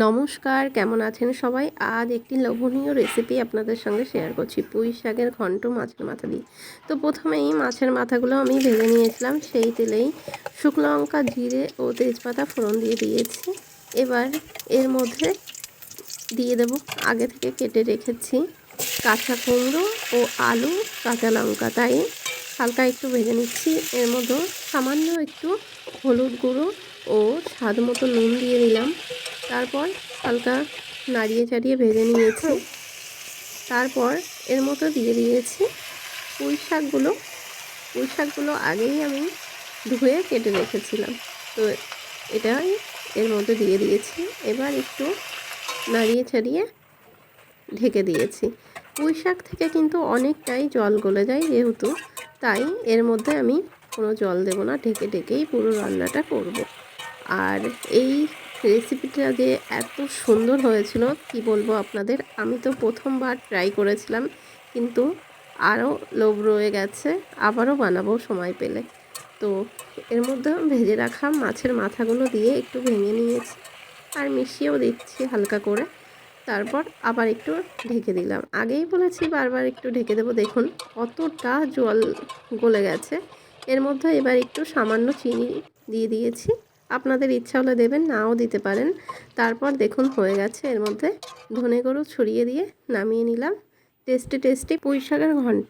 নমস্কার, কেমন আছেন সবাই? আজ একটি লোভনীয় রেসিপি আপনাদের সঙ্গে শেয়ার করছি, পুঁই শাকের ঘন্ট মাছের মাথা দিয়ে। তো প্রথমেই মাছের মাথাগুলো আমি ভেজে নিয়েছিলাম, সেই তেলেই শুকনো লঙ্কা, জিরে ও তেজপাতা ফোড়ন দিয়ে দিয়েছি। এবার এর মধ্যে দিয়ে দেব আগে থেকে কেটে রেখেছি কাঁচা কুমড়ো ও আলু, কাঁচা লঙ্কা, তাই হালকা একটু ভেজে নিচ্ছি। এর মধ্যে সামান্য একটু হলুদ গুঁড়ো ও স্বাদ মতো নুন দিয়ে দিলাম। তারপর হালকা নাড়িয়ে চাড়িয়ে ভেজে নিয়েছি। তারপর এর মধ্যে দিয়ে দিয়েছি পুঁই শাকগুলো আগেই আমি ধুয়ে কেটে রেখেছিলাম, তো এটাই এর মধ্যে দিয়ে দিয়েছি। এবার একটু নাড়িয়ে ছাড়িয়ে ঢেকে দিয়েছি। পুঁই শাক থেকে কিন্তু অনেকটাই জল গলে যায় যেহেতু, তাই এর মধ্যে আমি কোনো জল দেব না, ঢেকে ঢেকেই পুরো রান্নাটা করব। আর এই রেসিপিটা যে এত সুন্দর হয়েছিল কি বলবো আপনাদের, আমি তো প্রথমবার ট্রাই করেছিলাম, কিন্তু আরও লোভ রয়ে গেছে, আবারও বানাবো সময় পেলে। তো এর মধ্যে ভেজে রাখা মাছের মাথাগুলো দিয়ে একটু ভেঙে নিয়েছি আর মিশিয়েও দিচ্ছি হালকা করে। তারপর আবার একটু ঢেকে দিলাম, আগেই বলেছি বারবার একটু ঢেকে দেবো। দেখুন কতটা জল গলে গেছে। এর মধ্যে এবার একটু সামান্য চিনি দিয়ে দিয়েছি, আপনাদের ইচ্ছা হলে দেবেন, নাও দিতে পারেন। তারপর দেখুন হয়ে গেছে। এর মধ্যে ধনে গুঁড়ো ছড়িয়ে দিয়ে নামিয়ে নিলাম টেস্টি টেস্টি পুঁই শাকের ঘন্ট।